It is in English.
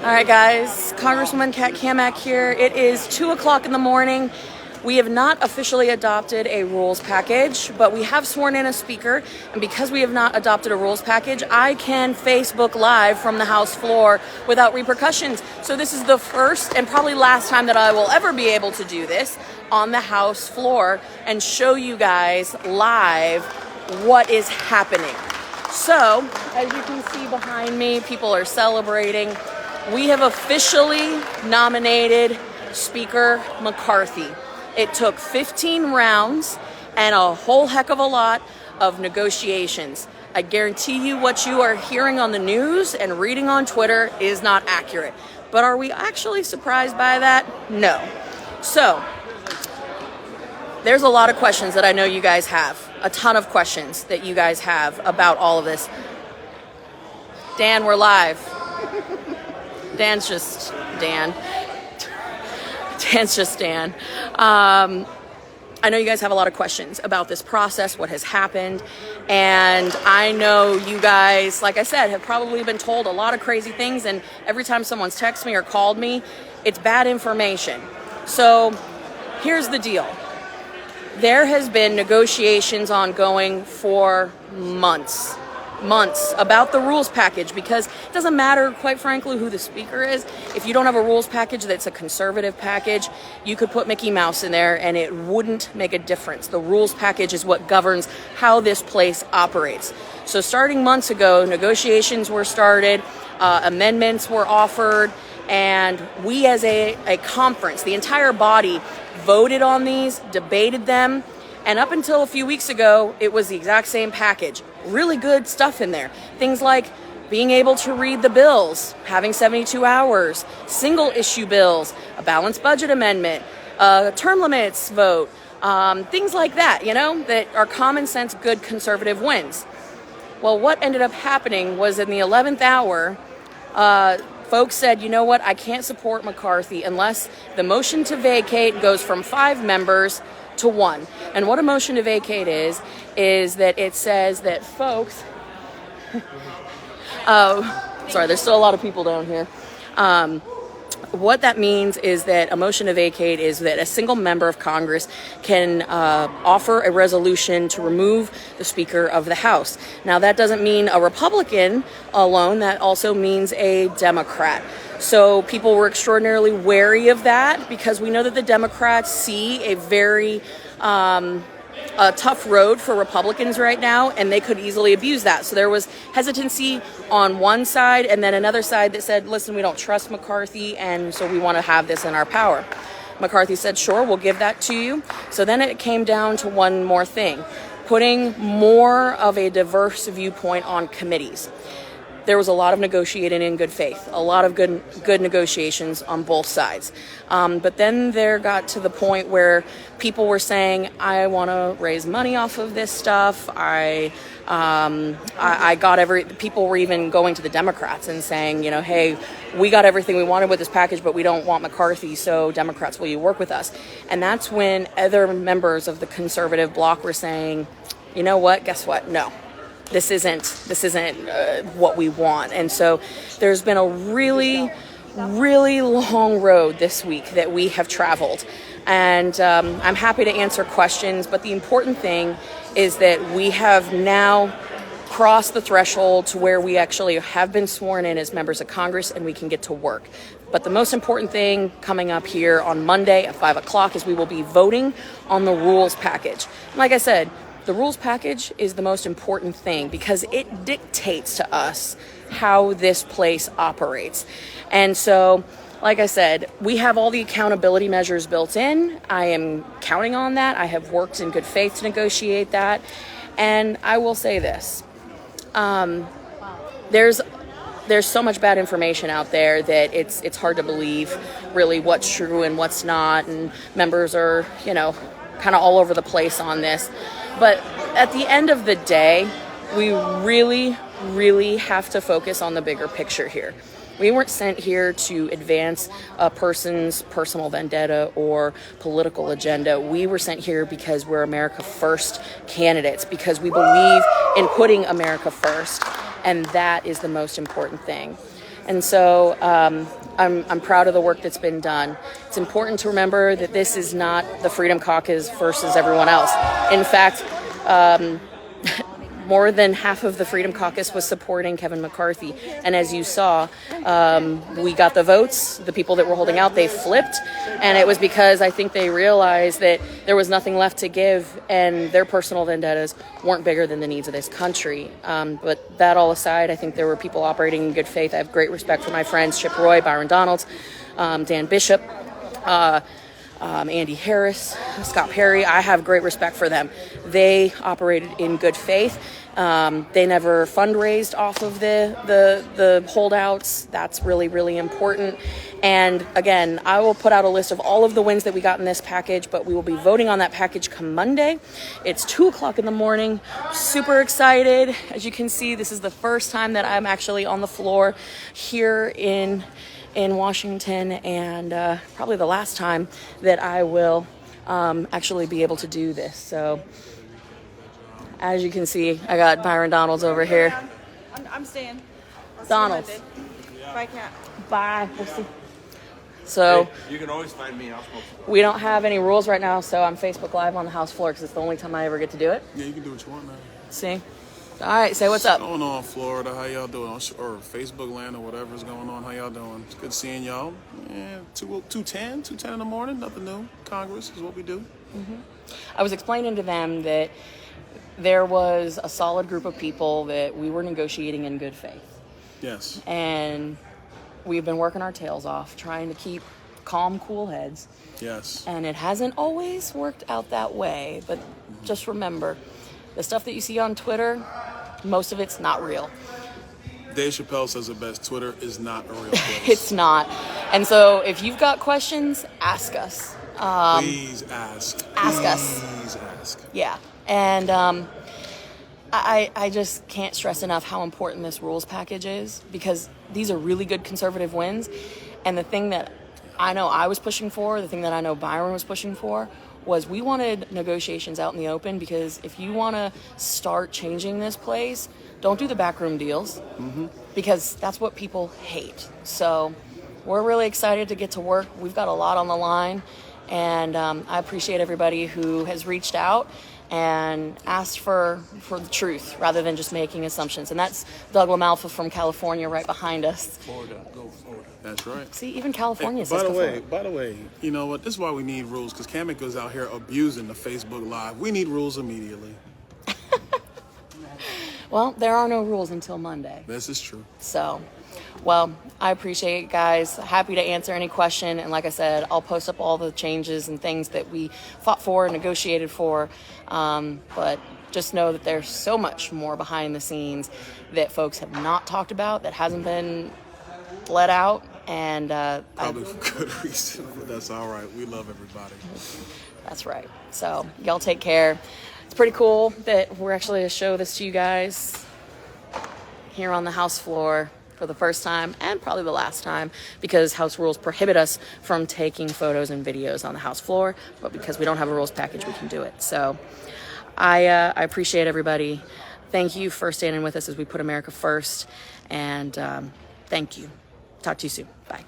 All right, guys, Congresswoman Cammack here. It is 2 o'clock in the morning. We have not officially adopted a rules package, but we have sworn in a speaker. And because we have not adopted a rules package, I can Facebook Live from the House floor without repercussions. So this is the first and probably last time that I will ever be able to do this on the House floor and show you guys live what is happening. So, as you can see behind me, people are celebrating. We have officially nominated Speaker McCarthy. It took 15 rounds and a whole heck of a lot of negotiations. I guarantee you what you are hearing on the news and reading on Twitter is not accurate. But are we actually surprised by that? No. So, there's a lot of questions that I know you guys have. A ton of questions that you guys have about all of this. Dan, we're live. Dan's just Dan. Dan's just Dan. I know you guys have a lot of questions about this process, what has happened, and I know you guys, like I said, have probably been told a lot of crazy things, and every time someone's texted me or called me, it's bad information. So here's the deal. There has been negotiations ongoing for months about the rules package, because it doesn't matter, quite frankly, who the speaker is. If you don't have a rules package that's a conservative package, you could put Mickey Mouse in there and it wouldn't make a difference. The rules package is what governs how this place operates. So starting months ago, negotiations were started, amendments were offered, and we as a conference, the entire body, voted on these, debated them, and up until a few weeks ago, it was the exact same package. Really good stuff in there. Things like being able to read the bills, having 72 hours, single issue bills, a balanced budget amendment, term limits vote, things like that, that are common sense, good conservative wins. Well, what ended up happening was in the 11th hour, folks said, you know what, I can't support McCarthy unless the motion to vacate goes from 5 members to 1. And what a motion to vacate is that it says that folks, sorry, there's still a lot of people down here. What that means is that a motion to vacate is that a single member of Congress can offer a resolution to remove the Speaker of the House. Now, that doesn't mean a Republican alone. That also means a Democrat. So people were extraordinarily wary of that because we know that the Democrats see a very a tough road for Republicans right now, and they could easily abuse that. So there was hesitancy on one side, and then another side that said, listen, we don't trust McCarthy, and so we want to have this in our power. McCarthy said, sure, we'll give that to you. So then it came down to one more thing, putting more of a diverse viewpoint on committees. There was a lot of negotiating in good faith, a lot of good negotiations on both sides. But then there got to the point where people were saying, I want to raise money off of this stuff. People were even going to the Democrats and saying, hey, we got everything we wanted with this package, but we don't want McCarthy, so Democrats, will you work with us? And that's when other members of the conservative bloc were saying, you know what, guess what, no. This isn't what we want. And so there's been a really, really long road this week that we have traveled. And I'm happy to answer questions, but the important thing is that we have now crossed the threshold to where we actually have been sworn in as members of Congress and we can get to work. But the most important thing coming up here on Monday at 5 o'clock is we will be voting on the rules package. Like I said, the rules package is the most important thing because it dictates to us how this place operates. And so, like I said, we have all the accountability measures built in. I am counting on that. I have worked in good faith to negotiate that. And I will say this. There's so much bad information out there that it's hard to believe really what's true and what's not. And members are, kind of all over the place on this. But at the end of the day, we really, really have to focus on the bigger picture here. We weren't sent here to advance a person's personal vendetta or political agenda. We were sent here because we're America First candidates, because we believe in putting America first, and that is the most important thing. And so I'm proud of the work that's been done. It's important to remember that this is not the Freedom Caucus versus everyone else. In fact, more than half of the Freedom Caucus was supporting Kevin McCarthy. And as you saw, we got the votes. The people that were holding out, they flipped. And it was because I think they realized that there was nothing left to give and their personal vendettas weren't bigger than the needs of this country. But that all aside, I think there were people operating in good faith. I have great respect for my friends, Chip Roy, Byron Donalds, Dan Bishop, Andy Harris, Scott Perry. I have great respect for them. They operated in good faith. They never fundraised off of the holdouts. That's really, really important. And again, I will put out a list of all of the wins that we got in this package, but we will be voting on that package come Monday. It's 2:00 in the morning. Super excited. As you can see, this is the first time that I'm actually on the floor here in Washington, and probably the last time that I will actually be able to do this. So as you can see, I got Byron Donalds over here. I'm staying. Donalds. Bye, Cat. Bye. We'll see. So you can always find me. We don't have any rules right now, so I'm Facebook Live on the House floor because it's the only time I ever get to do it. Yeah, you can do what you want now. See? All right, say what's up. What's going on, Florida? How y'all doing? Or Facebook land or whatever's going on. How y'all doing? It's good seeing y'all. Yeah, 2:10 in the morning. Nothing new. Congress is what we do. Mm-hmm. I was explaining to them that there was a solid group of people that we were negotiating in good faith. Yes. And we've been working our tails off, trying to keep calm, cool heads. Yes. And it hasn't always worked out that way. But just remember, the stuff that you see on Twitter, most of it's not real. Dave Chappelle says it best. Twitter is not a real place. It's not. And so if you've got questions, ask us. Please ask. Ask us. Please ask. Yeah. And I just can't stress enough how important this rules package is, because these are really good conservative wins. And the thing that I know I was pushing for, the thing that I know Byron was pushing for, was we wanted negotiations out in the open, because if you want to start changing this place, don't do the backroom deals, because that's what people hate. So we're really excited to get to work. We've got a lot on the line, and I appreciate everybody who has reached out and asked for the truth rather than just making assumptions. And that's Doug LaMalfa from California right behind us. Florida, go Florida. That's right. See, even California Hey, says by the way, you know what? This is why we need rules, because Cammack goes out here abusing the Facebook Live. We need rules immediately. Well, there are no rules until Monday. This is true. So, well, I appreciate it, guys. Happy to answer any question. And like I said, I'll post up all the changes and things that we fought for and negotiated for. But just know that there's so much more behind the scenes that folks have not talked about, that hasn't been let out. And probably for good reason, but that's all right. We love everybody. That's right. So y'all take care. It's pretty cool that we're actually to show this to you guys here on the House floor for the first time, and probably the last time, because House rules prohibit us from taking photos and videos on the House floor, but because we don't have a rules package, we can do it. So I appreciate everybody. Thank you for standing with us as we put America first, and thank you. Talk to you soon. Bye.